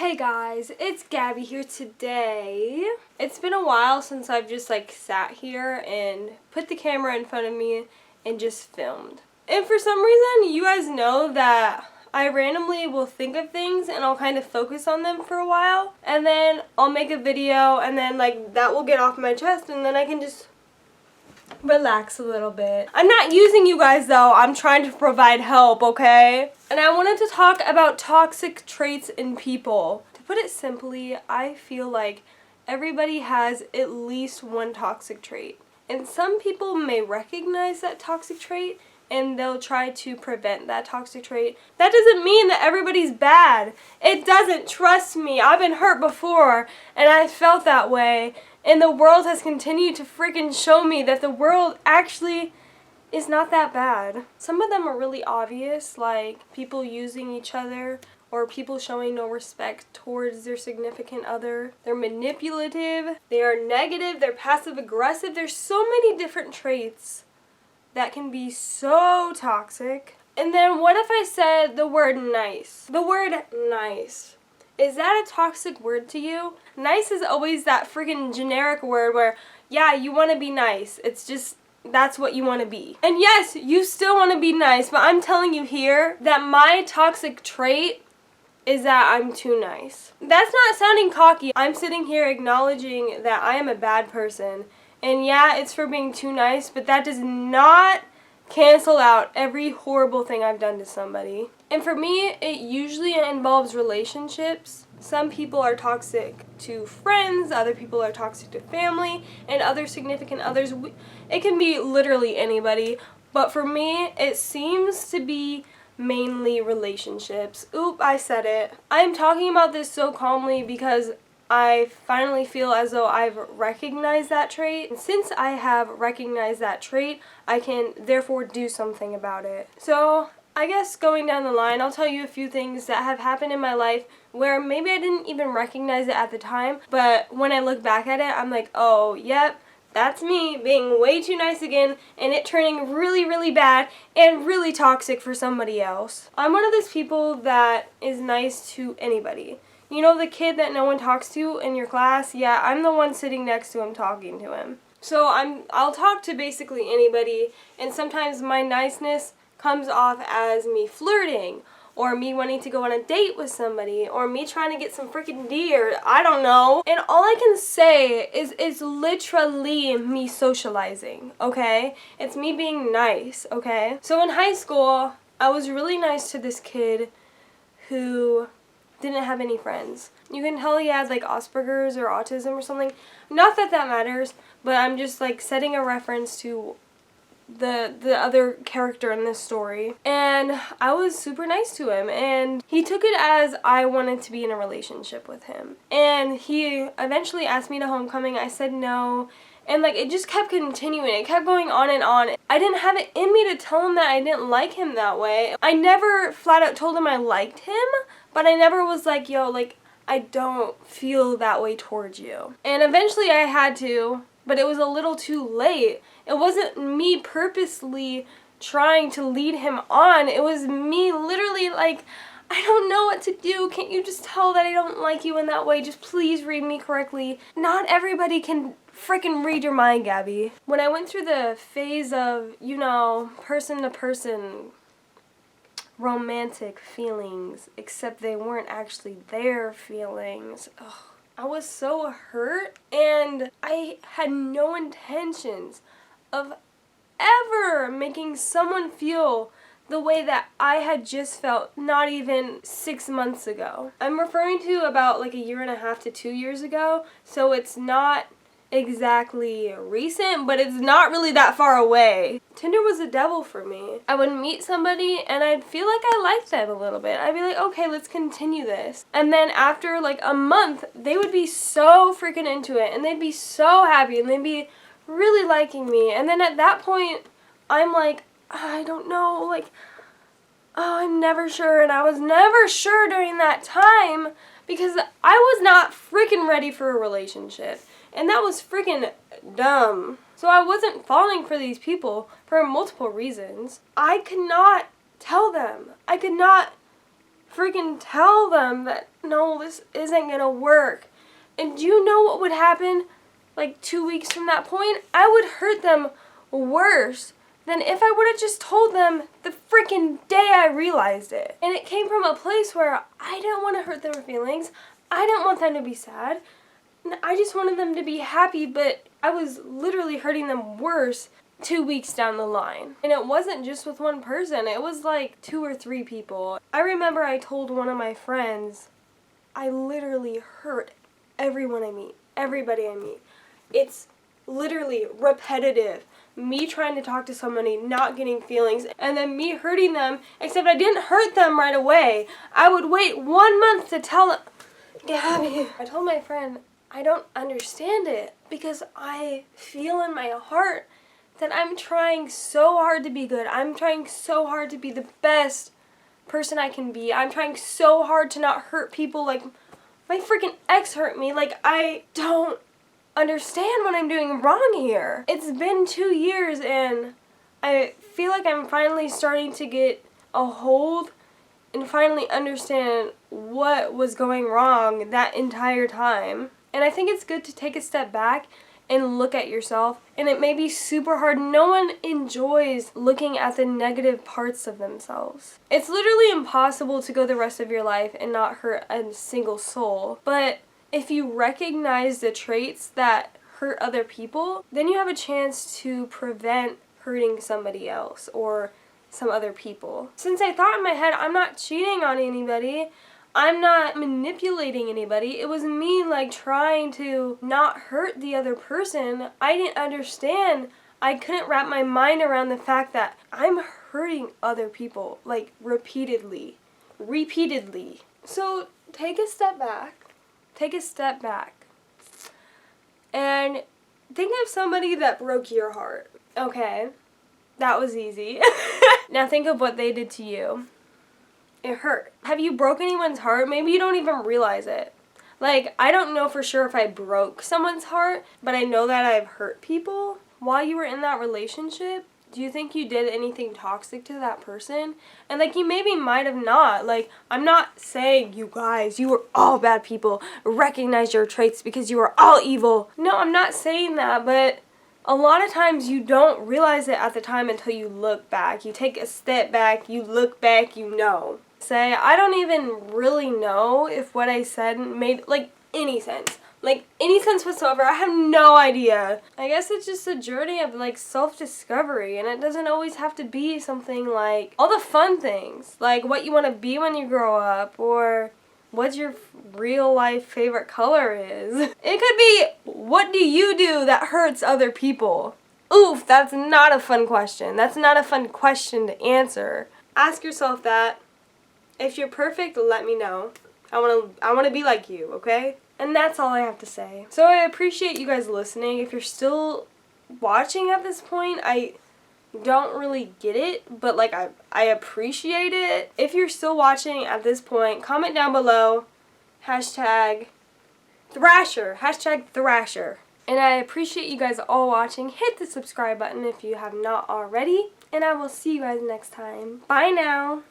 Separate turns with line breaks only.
Hey guys, it's Gabby here today. It's been a while since I've just sat here and put the camera in front of me and just filmed. And for some reason, you guys know that I randomly will think of things and I'll kind of focus on them for a while. And then I'll make a video and then that will get off my chest and then I can just relax a little bit. I'm not using you guys though, I'm trying to provide help, okay? And I wanted to talk about toxic traits in people. To put it simply, I feel like everybody has at least one toxic trait. And some people may recognize that toxic trait and they'll try to prevent that toxic trait. That doesn't mean that everybody's bad. It doesn't, trust me. I've been hurt before and I felt that way. And the world has continued to freaking show me that the world actually is not that bad. Some of them are really obvious, like people using each other or people showing no respect towards their significant other. They're manipulative, they are negative, they're passive aggressive. There's so many different traits that can be so toxic. And then what if I said the word nice? The word nice. Is that a toxic word to you? Nice is always that freaking generic word where, yeah, you want to be nice. It's just, that's what you want to be. And yes, you still want to be nice, but I'm telling you here that my toxic trait is that I'm too nice. That's not sounding cocky. I'm sitting here acknowledging that I am a bad person. And yeah, it's for being too nice, but that does not cancel out every horrible thing I've done to somebody. And for me, it usually involves relationships. Some people are toxic to friends, other people are toxic to family, and other significant others. It can be literally anybody, but for me, it seems to be mainly relationships. Oop, I said it. I'm talking about this so calmly because I finally feel as though I've recognized that trait. And since I have recognized that trait, I can therefore do something about it. So I guess going down the line, I'll tell you a few things that have happened in my life where maybe I didn't even recognize it at the time, but when I look back at it, I'm like, oh, yep, that's me being way too nice again and it turning really, really bad and really toxic for somebody else. I'm one of those people that is nice to anybody. You know the kid that no one talks to in your class? Yeah, I'm the one sitting next to him talking to him. So I'll talk to basically anybody, and sometimes my niceness comes off as me flirting, or me wanting to go on a date with somebody, or me trying to get some freaking deer, I don't know. And all I can say is literally me socializing, okay? It's me being nice, okay? So in high school, I was really nice to this kid who didn't have any friends. You can tell he had Asperger's or autism or something. Not that that matters, but I'm just setting a reference to the other character in this story. And I was super nice to him and he took it as I wanted to be in a relationship with him. And he eventually asked me to homecoming. I said no. And it just kept continuing. It kept going on and on. I didn't have it in me to tell him that I didn't like him that way. I never flat out told him I liked him, but I never was like, yo, I don't feel that way towards you. And eventually I had to, but it was a little too late. It wasn't me purposely trying to lead him on. It was me literally I don't know what to do. Can't you just tell that I don't like you in that way? Just please read me correctly. Not everybody can freaking read your mind, Gabby. When I went through the phase of, person to person romantic feelings, except they weren't actually their feelings, I was so hurt and I had no intentions of ever making someone feel the way that I had just felt not even 6 months ago. I'm referring to about a year and a half to 2 years ago, so it's not exactly recent, but it's not really that far away. Tinder was a devil for me. I would meet somebody and I'd feel like I liked them a little bit. I'd be like, okay, let's continue this. And then after a month, they would be so freaking into it and they'd be so happy and they'd be really liking me. And then at that point, I'm like, I don't know, I'm never sure. And I was never sure during that time because I was not freaking ready for a relationship. And that was freaking dumb. So I wasn't falling for these people for multiple reasons. I could not tell them. I could not freaking tell them that, no, this isn't gonna work. And do you know what would happen like 2 weeks from that point? I would hurt them worse than if I would have just told them the freaking day I realized it. And it came from a place where I didn't want to hurt their feelings. I didn't want them to be sad. I just wanted them to be happy, but I was literally hurting them worse 2 weeks down the line. And it wasn't just with one person. It was like 2 or 3 people. I remember I told one of my friends, I literally hurt everyone I meet, everybody I meet. It's literally repetitive. Me trying to talk to somebody, not getting feelings, and then me hurting them, except I didn't hurt them right away. I would wait 1 month to tell them, Gabby. I told my friend, I don't understand it, because I feel in my heart that I'm trying so hard to be good. I'm trying so hard to be the best person I can be. I'm trying so hard to not hurt people like my freaking ex hurt me. Like, I don't understand what I'm doing wrong here. It's been 2 years and I feel like I'm finally starting to get a hold and finally understand what was going wrong that entire time. And I think it's good to take a step back and look at yourself. And it may be super hard. No one enjoys looking at the negative parts of themselves. It's literally impossible to go the rest of your life and not hurt a single soul. But if you recognize the traits that hurt other people, then you have a chance to prevent hurting somebody else or some other people. Since I thought in my head, I'm not cheating on anybody, I'm not manipulating anybody, it was me like trying to not hurt the other person. I didn't understand. I couldn't wrap my mind around the fact that I'm hurting other people, like repeatedly. So take a step back. Take a step back and think of somebody that broke your heart. Okay, that was easy. Now think of what they did to you. It hurt. Have you broke anyone's heart? Maybe you don't even realize it. Like, I don't know for sure if I broke someone's heart, but I know that I've hurt people. While you were in that relationship, do you think you did anything toxic to that person? And like, you maybe might have not. Like, I'm not saying, you guys, you were all bad people. Recognize your traits because you are all evil. No, I'm not saying that, but a lot of times you don't realize it at the time until you look back. You take a step back, you look back, you know. Say, I don't even really know if what I said made, like, any sense. Like, any sense whatsoever. I have no idea. I guess it's just a journey of, like, self-discovery, and it doesn't always have to be something like all the fun things, like what you want to be when you grow up, or what your real-life favorite color is. It could be, what do you do that hurts other people? Oof, that's not a fun question. That's not a fun question to answer. Ask yourself that. If you're perfect, let me know. I want to be like you, okay? And that's all I have to say. So I appreciate you guys listening. If you're still watching at this point, I don't really get it, but like I appreciate it. If you're still watching at this point, comment down below, #Thrasher, #Thrasher. And I appreciate you guys all watching. Hit the subscribe button if you have not already, and I will see you guys next time. Bye now.